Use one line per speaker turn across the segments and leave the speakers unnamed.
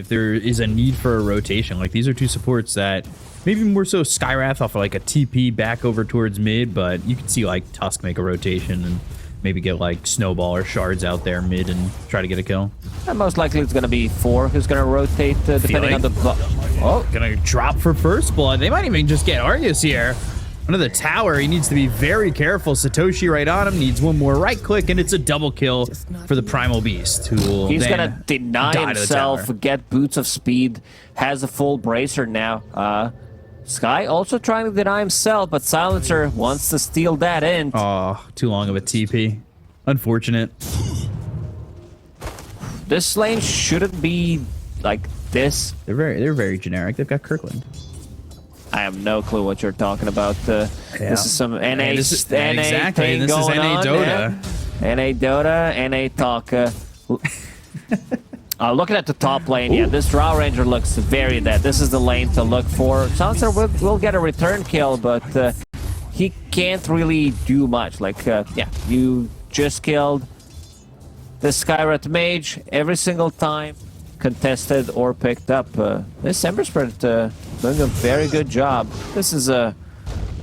if there is a need for a rotation. Like, these are two supports that maybe more so Skywrath off of like a TP back over towards mid, but you could see like Tusk make a rotation and maybe get like Snowball or Shards out there mid and try to get a kill.
And most likely it's going to be 4 who's going to rotate depending on the...
Oh, gonna drop for first blood. They might even just get Argus here. Under the tower, he needs to be very careful. Satoshi right on him, needs one more right click, and it's a double kill for the Primal Beast, who will
He's going to deny himself, get Boots of Speed, has a full bracer now. Sky also trying to deny himself, but Silencer wants to steal that in.
Oh, too long of a TP. Unfortunate.
This lane shouldn't be like this.
They're very generic. They've got Kirkland.
I have no clue what you're talking about. This is some NA,
exactly.
thing
This is
going
NA
on.
Dota.
NA Dota, NA talk. Looking at the top lane, yeah, this Drow Ranger looks very dead. This is the lane to look for. Silencer will get a return kill, but he can't really do much. Like, yeah, you just killed the Skywrath Mage every single time, contested or picked up. This Ember Spirit doing a very good job. This is a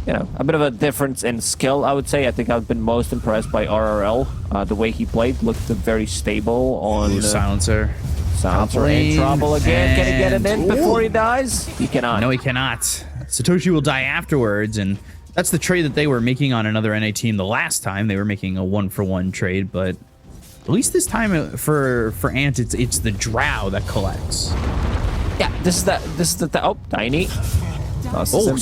bit of a difference in skill, I would say. I think I've been most impressed by RRL. The way he played looked very stable on...
Silencer.
Silencer in trouble again. Can he get it in before he dies? He cannot.
No, he cannot. Satoshi will die afterwards, and that's the trade that they were making on another NA team the last time. They were making a 1-for-1 trade, but at least this time for Ant, it's the Drow that collects.
Yeah, this is the oh, Tiny.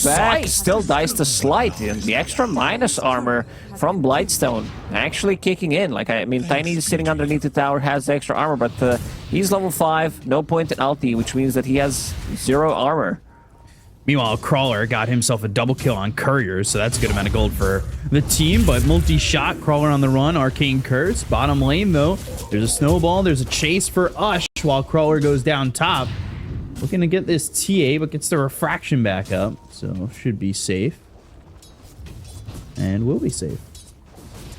Back. Still dies to Slight, and the extra minus armor from Blightstone actually kicking in. Like, I mean, Tiny is sitting underneath the tower, has the extra armor, but he's level 5, no point in ulti, which means that he has 0 armor.
Meanwhile, Crawler got himself a double kill on Courier, so that's a good amount of gold for the team, but multi-shot, Crawler on the run, Arcane Curse. Bottom lane, though, there's a snowball, there's a chase for Ush while Crawler goes down top. Looking to get this TA, but gets the refraction back up, so should be safe. And will be safe.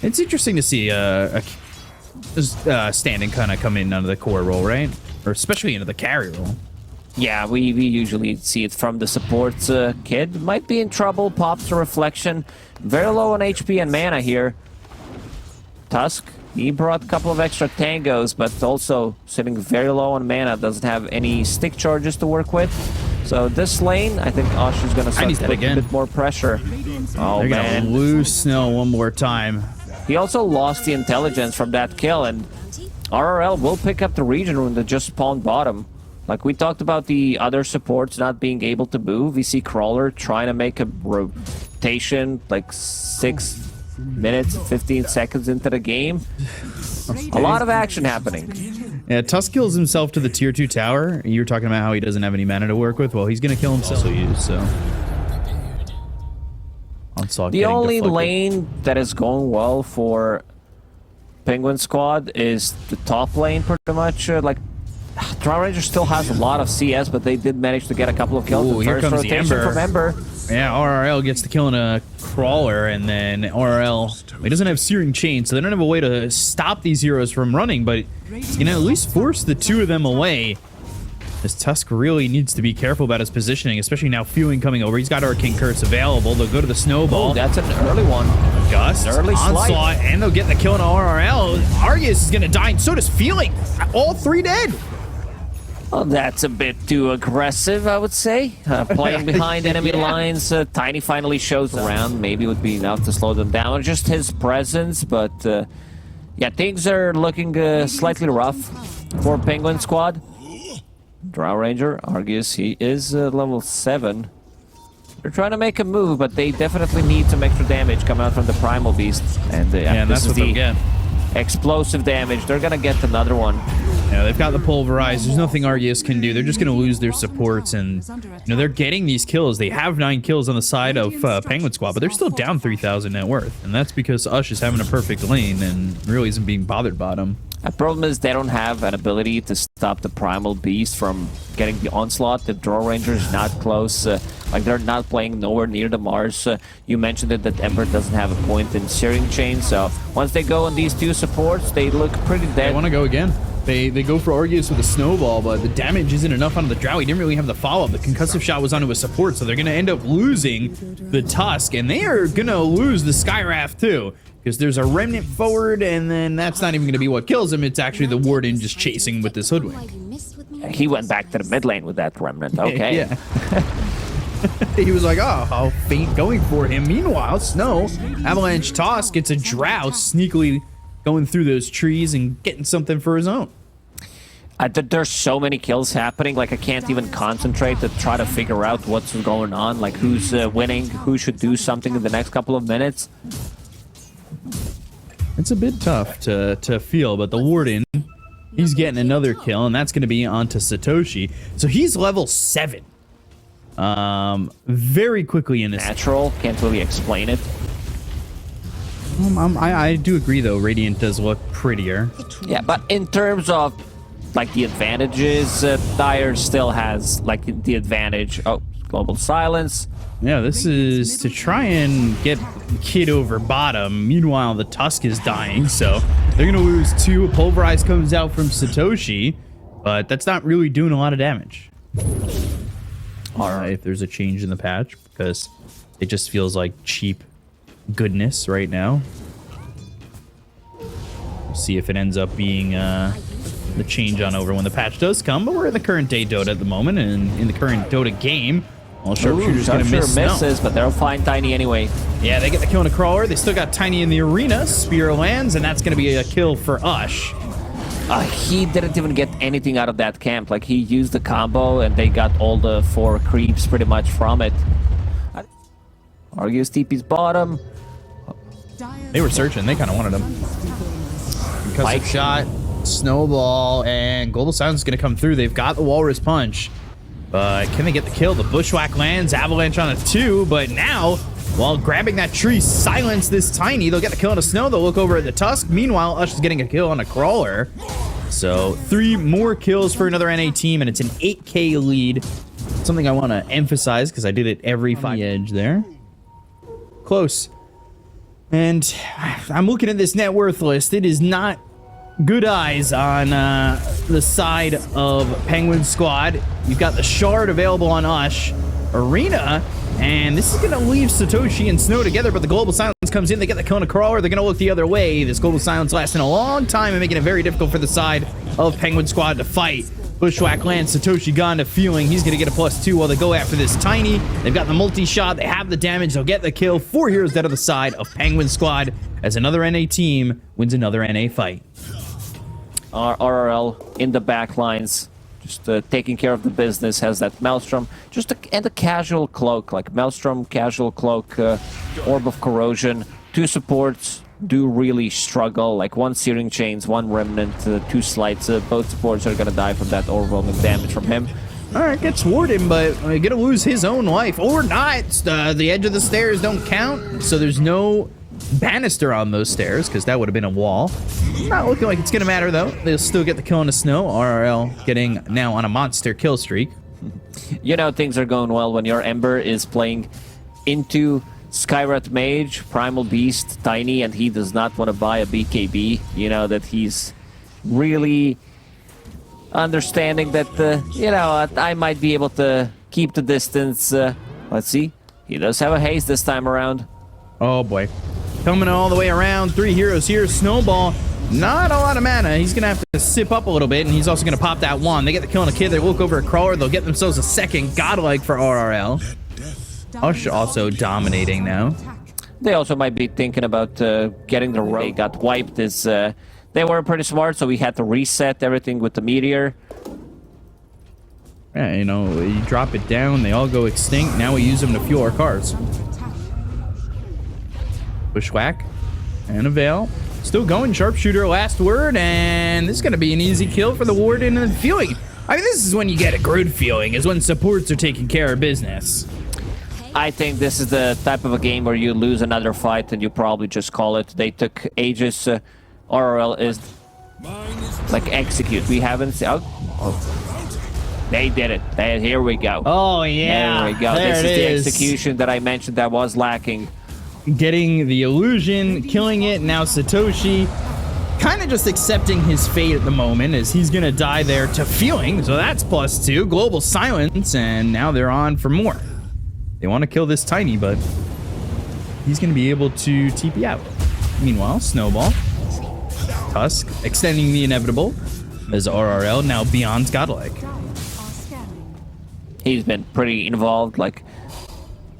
It's interesting to see standing kind of come in under the core role, right? Or especially into the carry role.
Yeah, we usually see it from the support kid. Might be in trouble, pops a reflection. Very low on HP and mana here. Tusk, he brought a couple of extra tangos, but also sitting very low on mana, doesn't have any stick charges to work with. So this lane, I think Osh is going to start putting a bit more pressure. Oh,
they're
man.
Gonna lose Snow one more time.
He also lost the intelligence from that kill, and RRL will pick up the region rune that just spawned bottom. Like we talked about the other supports not being able to move. We see Crawler trying to make a rotation like 6 minutes, 15 seconds into the game. Okay. A lot of action happening.
Yeah, Tusk kills himself to the tier 2 tower. You were talking about how he doesn't have any mana to work with. Well, he's going to kill himself. Also used, so. Onslaught
the only lane that is going well for Penguin Squad is the top lane, pretty much. Like, Drow Ranger still has a lot of CS, but they did manage to get a couple of kills.
Ooh, here comes the Ember.
From Ember.
Yeah, RRL gets the kill in a Crawler, and then RRL, he doesn't have Searing Chain, so they don't have a way to stop these heroes from running, but he's going to at least force the 2 of them away. This Tusk really needs to be careful about his positioning, especially now Fewing coming over. He's got Arcane Curse available. They'll go to the Snowball.
Ooh, that's an early one.
Gust,
early
Onslaught, and they'll get the kill on RRL. Argus is going to die, and so does Feeling. All 3 dead.
Well, that's a bit too aggressive, I would say. Playing behind enemy lines. Tiny finally shows around. Maybe it would be enough to slow them down. Just his presence, but yeah, things are looking slightly rough for Penguin Squad. Drow Ranger, Argus, he is level 7. They're trying to make a move, but they definitely need some extra damage coming out from the Primal Beast. And yeah,
that's what they'll get.
Explosive damage. They're gonna get another one.
Yeah, they've got the Pulverize. There's nothing Argus can do. They're just gonna lose their supports, and they're getting these kills. They have 9 kills on the side of Penguin Squad, but they're still down 3,000 net worth, and that's because Ush is having a perfect lane and really isn't being bothered by them.
The problem is they don't have an ability to stop the Primal Beast from getting the onslaught. The Drow Ranger is not close. Like, they're not playing nowhere near the Mars. You mentioned it that Ember doesn't have a point in Searing Chain, so once they go on these 2 supports, they look pretty dead.
They want to go again. They go for Argus with a snowball, but the damage isn't enough onto the Drow. He didn't really have the follow-up. The concussive shot was onto his support, so they're going to end up losing the Tusk, and they are going to lose the Skywrath too, because there's a Remnant forward, and then that's not even going to be what kills him. It's actually the Warden just chasing with this Hoodwink.
He went back to the mid lane with that Remnant. Okay.
Yeah. He was like, oh, I'll feint going for him. Meanwhile, Snow, Avalanche Toss gets a Drow sneakily going through those trees and getting something for his own.
There's so many kills happening, like I can't even concentrate to try to figure out what's going on, like who's winning, who should do something in the next couple of minutes.
It's a bit tough to feel, but the Warden, he's getting another kill, and that's going to be onto Satoshi. So he's level 7. Very quickly in this.
Natural, can't really explain it.
I do agree, though. Radiant does look prettier.
Yeah, but in terms of like the advantages, Dire still has like the advantage. Oh, global silence.
Yeah, this is to try and get Kid over bottom. Meanwhile, the Tusk is dying, so they're going to lose 2. A Pulverize comes out from Satoshi, but that's not really doing a lot of damage. All right, if there's a change in the patch, because it just feels like cheap goodness right now. We'll see if it ends up being the change on over when the patch does come, but we're in the current day Dota at the moment, and in the current Dota game, well, Sharpshooter's gonna miss.
Misses, but they'll find Tiny anyway.
Yeah, they get the kill on a Crawler. They still got Tiny in the arena. Spear lands, and that's gonna be a kill for Ush.
He didn't even get anything out of that camp. Like, he used the combo, and they got all the 4 creeps pretty much from it. Argus TP's bottom.
They were searching. They kind of wanted him. Concussive shot, snowball, and Global Silence is going to come through. They've got the Walrus Punch, but can they get the kill? The Bushwhack lands, Avalanche on a 2, but now, while grabbing that tree, silence this Tiny. They'll get the kill on a Snow. They'll look over at the Tusk. Meanwhile, Ush is getting a kill on a Crawler. So 3 more kills for another NA team, and it's an 8K lead. Something I want to emphasize because I did it every 5 edge there. Close. And I'm looking at this net worth list. It is not good eyes on the side of Penguin Squad. You've got the Shard available on Ush. Arena, and this is going to leave Satoshi and Snow together, but the Global Silence comes in. They get the Kona Crawler. They're going to look the other way. This Global Silence lasting a long time and making it very difficult for the side of Penguin Squad to fight. Bushwhack lands, Satoshi gone to feeling. He's going to get a +2 while they go after this Tiny. They've got the multi-shot. They have the damage. They'll get the kill. 4 heroes dead on the side of Penguin Squad as another NA team wins another NA fight.
RRL in the back lines, just taking care of the business, has that Maelstrom, and a casual cloak, like Maelstrom, casual cloak, Orb of Corrosion. 2 supports do really struggle, like 1 Searing Chains, 1 Remnant, 2 Slights. Both supports are gonna die from that overwhelming damage from him.
All right, gets Warden, but gonna lose his own life, or not. The edge of the stairs don't count, so there's no banister on those stairs, because that would have been a wall. Not looking like it's gonna matter, though. They'll still get the kill in the Snow. RRL getting now on a monster kill streak.
You know things are going well when your Ember is playing into Skywrath Mage, Primal Beast, Tiny, and he does not want to buy a BKB. You know that he's really understanding that, you know, I might be able to keep the distance. Let's see. He does have a haste this time around.
Oh, boy. Coming all the way around. 3 heroes here. Snowball. Not a lot of mana. He's going to have to sip up a little bit, and he's also going to pop that 1. They get the kill on a Kid. They look over a Crawler. They'll get themselves a second Godlike for RRL. Ush also dominating now.
They also might be thinking about getting the rogue. They got wiped as they were pretty smart, so we had to reset everything with the Meteor.
Yeah, you know, you drop it down, they all go extinct. Now we use them to fuel our cars. Bushwhack and a Veil. Still going, Sharpshooter, last word, and this is going to be an easy kill for the Warden and feeling. I mean, this is when you get a good feeling, is when supports are taking care of business.
I think this is the type of a game where you lose another fight and you probably just call it. They took ages. RRL is like execute. We haven't seen. Oh. They did it. Here we go.
Oh, yeah.
There we go. This is the execution that I mentioned that was lacking.
Getting the illusion, killing it. Now Satoshi kind of just accepting his fate at the moment as he's going to die there to feeling. So that's +2. Global silence, and now they're on for more. They want to kill this Tiny, but he's going to be able to TP out. Meanwhile, Snowball, Tusk, extending the inevitable as RRL now beyond godlike.
He's been pretty involved, like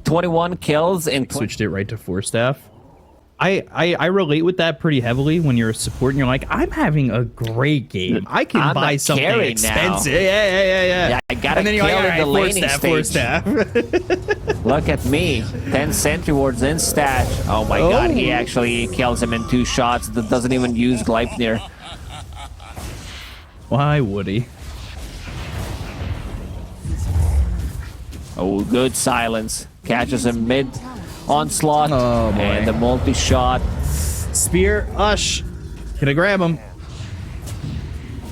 21 kills and
switched it right to 4-staff. I relate with that pretty heavily when you're a support and you're like, I'm having a great game. I can buy something expensive.
Now.
Yeah.
I got a kill in the laning stage. Look at me. 10 sentry wards in stash. Oh my god, he actually kills him in 2 shots. That doesn't even use Gleipnir.
Why would he?
Oh, good silence. Catches him mid onslaught, and the multi-shot.
Spear, Ush. Gonna grab him.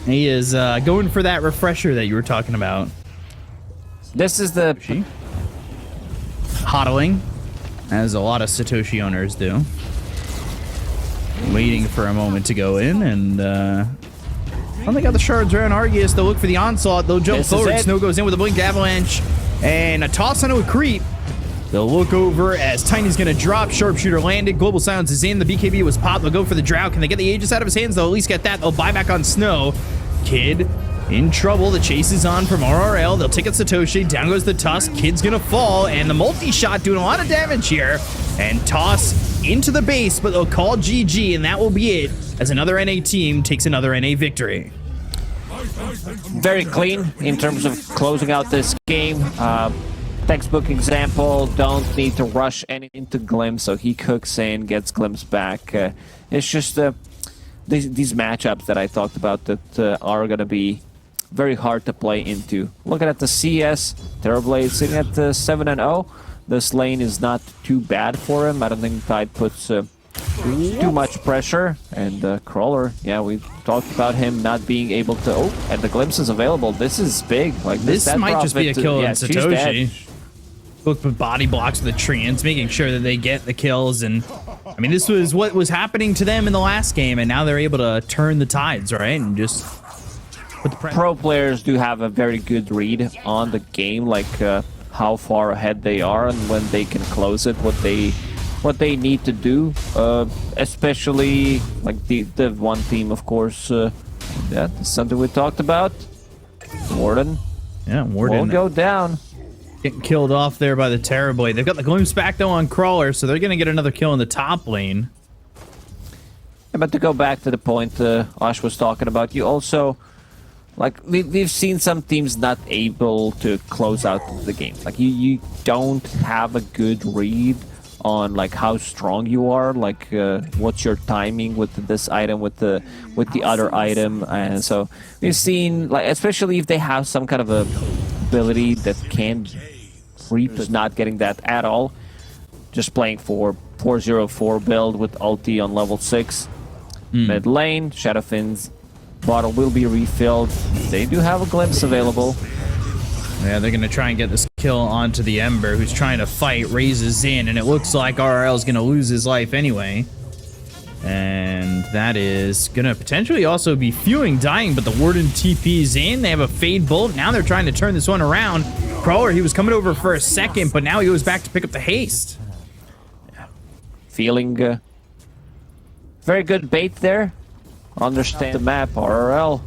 He is going for that refresher that you were talking about.
This is the...
hodling, as a lot of Satoshi owners do. Waiting for a moment to go in, and oh, they got the shards around Argus. They'll look for the onslaught. They'll jump forward. Snow goes in with a blink avalanche, and a toss onto a creep. They'll look over as Tiny's going to drop. Sharpshooter landed. Global silence is in. The BKB was popped. They'll go for the Drow. Can they get the Aegis out of his hands? They'll at least get that. They'll buy back on Snow. Kid in trouble. The chase is on from RRL. They'll take out Satoshi. Down goes the Tusk. Kid's going to fall. And the multi-shot doing a lot of damage here. And toss into the base, but they'll call GG, and that will be it as another NA team takes another NA victory.
Very clean in terms of closing out this game. Textbook example, don't need to rush any into Glimpse, so he cooks in, gets Glimpse back. It's just these matchups that I talked about that are going to be very hard to play into. Looking at the CS, Terrorblade sitting at 7-0. This lane is not too bad for him. I don't think Tide puts too much pressure. And Crawler, yeah, we talked about him not being able to... Oh, and the Glimpse is available. This is big. Like
this might just be a kill on Satoshi. Look for body blocks with the Treants, making sure that they get the kills. And I mean, this was what was happening to them in the last game, and now they're able to turn the tides, right? And just put the
pro players do have a very good read on the game, like how far ahead they are and when they can close it, what they need to do, especially like the one team, of course. That's something we talked about. Warden.
Yeah, Warden
won't go down.
Getting killed off there by the Terrorblade. They've got the Glimpse back though on Crawler, so they're going to get another kill in the top lane.
Yeah, but to go back to the point Ash was talking about, you also, like, we've seen some teams not able to close out the game. Like, you don't have a good read on like how strong you are, like what's your timing with this item, with the other item, and so we've seen, like, especially if they have some kind of a ability that can Reap is not getting that at all. Just playing for 404 build with ulti on level 6. Mid lane, Shadowfin's bottle will be refilled. They do have a Glimpse available.
Yeah, they're going to try and get this kill onto the Ember, who's trying to fight, raises in, and it looks like RRL is going to lose his life anyway. And that is going to potentially also be Fewing dying, but the Warden TP's in. They have a Fade Bolt. Now they're trying to turn this one around. Crawler, he was coming over for a second, but now he goes back to pick up the haste.
Feeling very good bait there. Understand the map, RRL.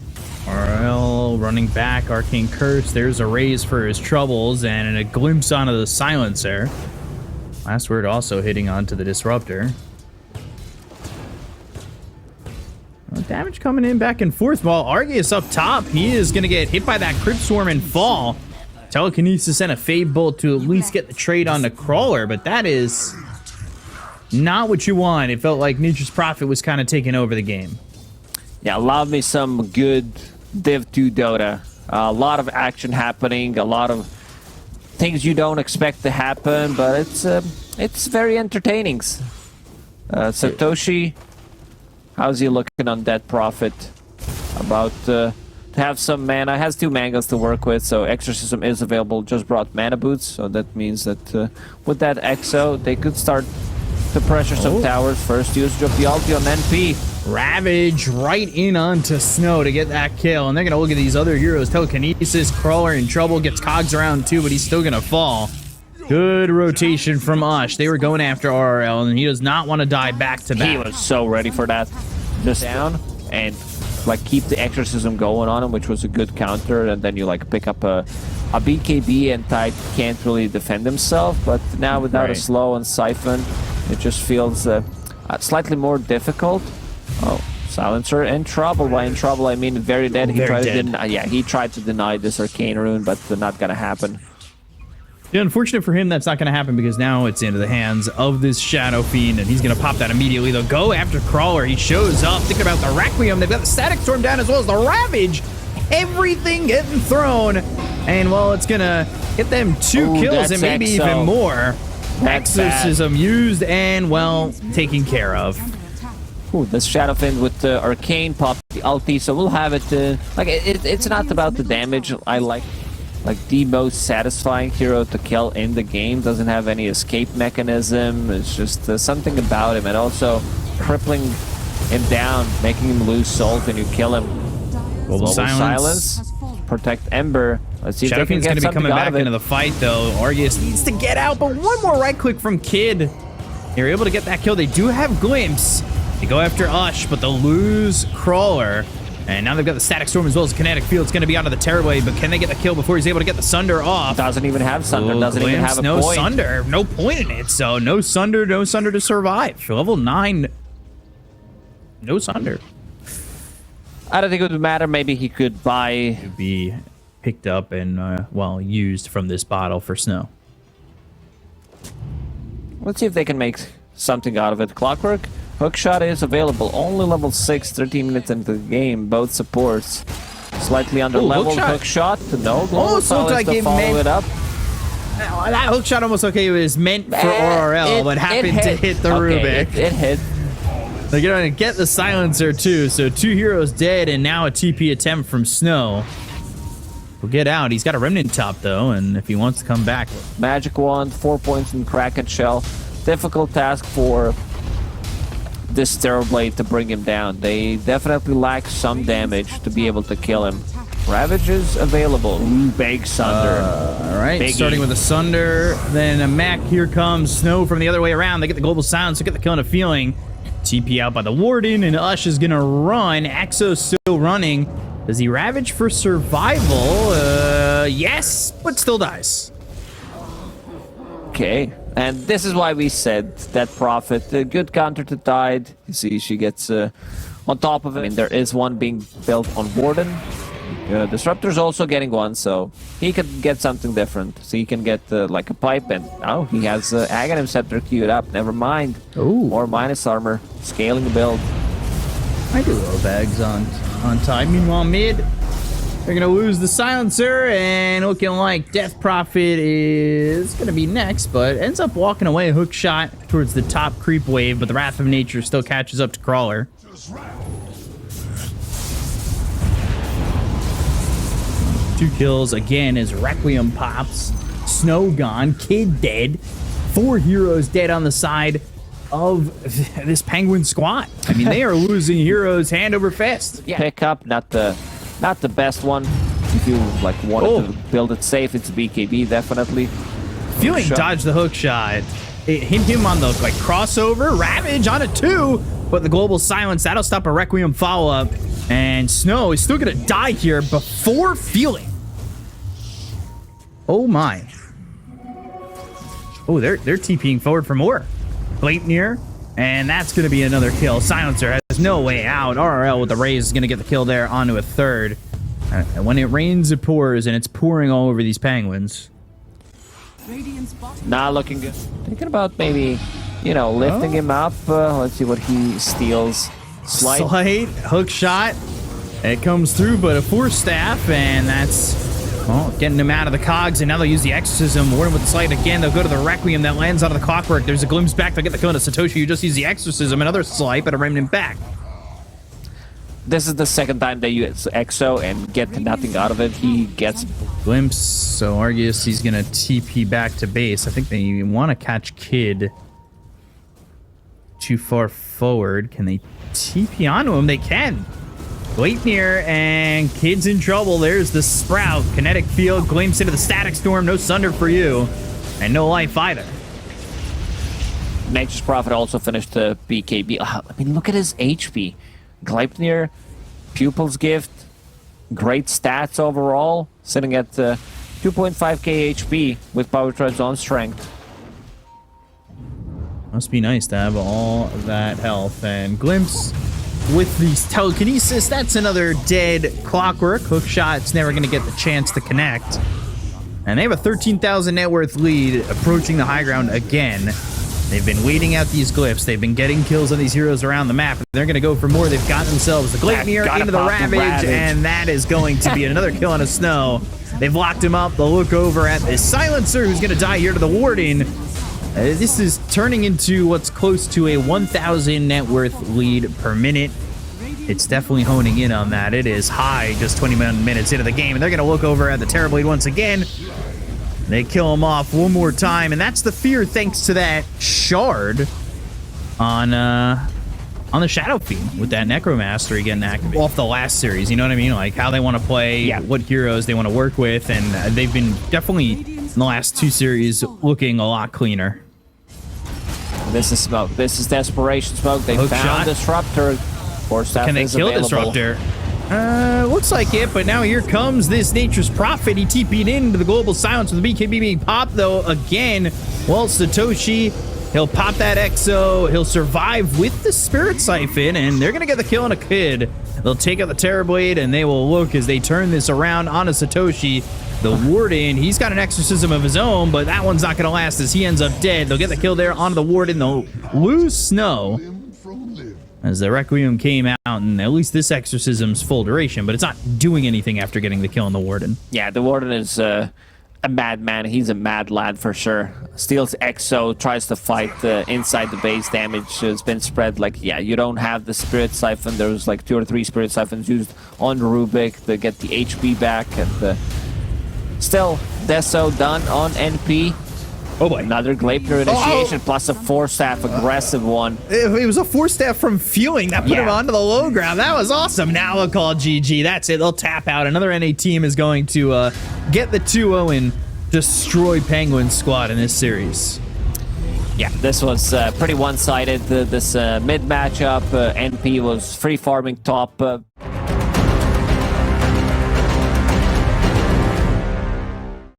RRL running back, Arcane Curse. There's a raise for his troubles and a glimpse onto the silencer. Last word also hitting onto the disruptor. Well, damage coming in back and forth while Argus up top. He is going to get hit by that Crypt Swarm and fall. Telekinesis and a Fade Bolt to at least get the trade on the Crawler, but that is not what you want. It felt like Nature's Prophet was kind of taking over the game.
Yeah, love me some good Div 2 Dota. A lot of action happening, a lot of things you don't expect to happen, but it's very entertaining. Satoshi, how's he looking on Dead Prophet? About to have some mana. Has 2 mangas to work with, so Exorcism is available. Just brought mana boots, so that means that with that Exo, they could start to pressure some towers. First usage of the ulti on NP.
Ravage right in onto Snow to get that kill, and they're gonna look at these other heroes. Telekinesis, Crawler in trouble, gets Cogs around too, but he's still gonna fall. Good rotation from Ush. They were going after RRL, and he does not want to die back to back.
He was so ready for that. Just down and like keep the exorcism going on him, which was a good counter, and then you like pick up a BKB, and Tide can't really defend himself, but now without a slow and Siphon, it just feels slightly more difficult. Oh, Silencer in trouble. By in trouble, I mean very dead. He tried to deny this Arcane Rune, but not gonna happen.
Yeah, unfortunate for him, that's not going to happen because now it's into the hands of this Shadow Fiend, and he's going to pop that immediately. They'll go after Crawler. He shows up, thinking about the Requiem. They've got the Static Storm down as well as the Ravage. Everything getting thrown. And, well, it's going to get them 2 kills and maybe even more. Exorcism used and, well, taken care of.
Ooh, this Shadow Fiend with the Arcane pop, the ulti, so we'll have it. It's not about the damage. I like the most satisfying hero to kill in the game. Doesn't have any escape mechanism. It's just something about him, and also crippling him down, making him lose souls when you kill him.
Global silence.
Protect Ember. Let's see
Shadow
if they can
Fiend's
get
going to be coming back into the fight, though. Argus needs to get out, but one more right click from Kid. They're able to get that kill. They do have Glimpse. They go after Ush, but they'll lose Crawler. And now they've got the Static Storm as well as Kinetic Field. It's going to be onto the Terrorblade, but can they get the kill before he's able to get the Sunder off?
Doesn't even have Sunder. Doesn't even have a
no
point.
Sunder. No point in it. So no Sunder to survive. For level 9, no Sunder.
I don't think it would matter. Maybe he could buy...
To be picked up and, well, used from this bottle for Snow.
Let's see if they can make something out of it. Clockwork. Hookshot is available. Only level 6, 13 minutes into the game. Both supports. Slightly under leveled Hookshot. No global silence to follow it up.
That Hookshot almost was meant for RRL, but happened to hit the Rubik.
It hit.
They're going to get the Silencer, too. So 2 heroes dead, and now a TP attempt from Snow. We'll get out. He's got a Remnant top, though, and if he wants to come back.
Magic Wand, 4 points in Kraken Shell. Difficult task for this Terrorblade to bring him down. They definitely lack some damage to be able to kill him. Ravage is available. Ooh, big Sunder.
All right, starting with a Sunder, then a Mech. Here comes Snow from the other way around. They get the Global Silence to get the kill and a feeling. TP out by the Warden, and Ush is going to run. Exo's still running. Does he Ravage for survival? Yes, but still dies.
Okay. And this is why we said that Prophet, a good counter to Tide. You see, she gets on top of it. I mean, there is one being built on Warden. Disruptor's also getting one, so he could get something different. So he can get like a pipe, and oh, he has Aghanim Scepter queued up. Never mind.
Ooh.
More minus armor, scaling the build.
I do low bags on Tide. Meanwhile, mid. They're going to lose the Silencer, and looking like Death Prophet is going to be next, but ends up walking away. Hookshot towards the top creep wave, but the Wrath of Nature still catches up to Crawler. 2 kills again as Requiem pops. Snow gone, Kid dead. 4 heroes dead on the side of this Penguin squad. I mean, they are losing heroes hand over fist.
Yeah. Pick up, not the best one. If you like wanted to build it safe, it's BKB definitely.
Feeling dodged the hook shot. It hit him on the like crossover. Ravage on it too, but the Global Silence, that'll stop a Requiem follow-up. And Snow is still gonna die here before feeling. Oh my. Oh, they're TPing forward for more. Blatant, and that's gonna be another kill. Silencer has no way out. RRL with the raise is gonna get the kill there onto a third. And when it rains, it pours, and it's pouring all over these Penguins.
Not looking good. Thinking about maybe, you know, lifting him up. Let's see what he steals.
Slight hook shot. It comes through, but a Force Staff, and that's, well, getting him out of the cogs, and now they'll use the Exorcism. Warden with the Slight again. They'll go to the Requiem that lands out of the Clockwork. There's a glimpse back. They'll get the kill to Satoshi, who just used the Exorcism. Another Slight, but a Remnant back.
This is the second time they use Exo and get nothing out of it. He gets
glimpse, so Argus, he's gonna TP back to base. I think they want to catch Kid. too far forward. Can they TP onto him? They can. Gleipnir and Kid's in trouble. There's the Sprout. Kinetic Field glimpse into the Static Storm. No Sunder for you. And no life either.
Nature's Prophet also finished the BKB. I mean, look at his HP. Gleipnir, Pupil's Gift, great stats overall, sitting at 2.5k HP with Power Treads on Strength.
Must be nice to have all that health. And Glimpse with these telekinesis. That's another dead Clockwork. Hookshot's never going to get the chance to connect. And they have a 13,000 net worth lead approaching the high ground again. They've been waiting out these glyphs. They've been getting kills on these heroes around the map. They're going to go for more. They've got themselves the Gleipnir into the Ravage, and that is going to be another kill on a Snow. They've locked him up. They'll look over at the Silencer, who's going to die here to the Warden. This is turning into what's close to a 1,000 net worth lead per minute. It's definitely honing in on that. It is high, just 21 minutes into the game, and they're going to look over at the Terrorblade once again. They kill him off one more time, and that's the fear thanks to that shard on the Shadow Fiend with that Necromastery getting activated off the last series. You know what I mean? Like how they want to play, what heroes they want to work with, and they've been definitely in the last 2 series looking a lot cleaner.
This is Smoke. This is Desperation Smoke. They found Disruptor.
Can they kill Disruptor? Looks like it, but now here comes this Nature's Prophet. He TP'd into the Global Silence with the BKB being popped, though, again. Well, Satoshi, he'll pop that Exo. He'll survive with the Spirit Siphon, and they're going to get the kill on a Kid. They'll take out the Terrorblade, and they will look as they turn this around onto Satoshi. The Warden, he's got an exorcism of his own, but that one's not going to last as he ends up dead. They'll get the kill there onto the Warden. They'll lose Snow as the Requiem came out, and at least this exorcism's full duration, but it's not doing anything after getting the kill on the Warden.
Yeah, the Warden is a madman. He's a mad lad for sure. Steals Exo, tries to fight inside the base. Damage has been spread. Like, yeah, you don't have the Spirit Siphon. There's like 2 or 3 Spirit Siphons used on Rubik to get the HP back, and still, Deso done on NP.
Oh boy.
Another Gleipnir initiation plus a 4-staff aggressive one.
It was a 4-staff from Fueling that put him onto the low ground. That was awesome. Now we'll call GG. That's it. They'll tap out. Another NA team is going to get the 2-0 and destroy Penguin's squad in this series.
Yeah, this was pretty one-sided. This mid matchup, NP was free farming top.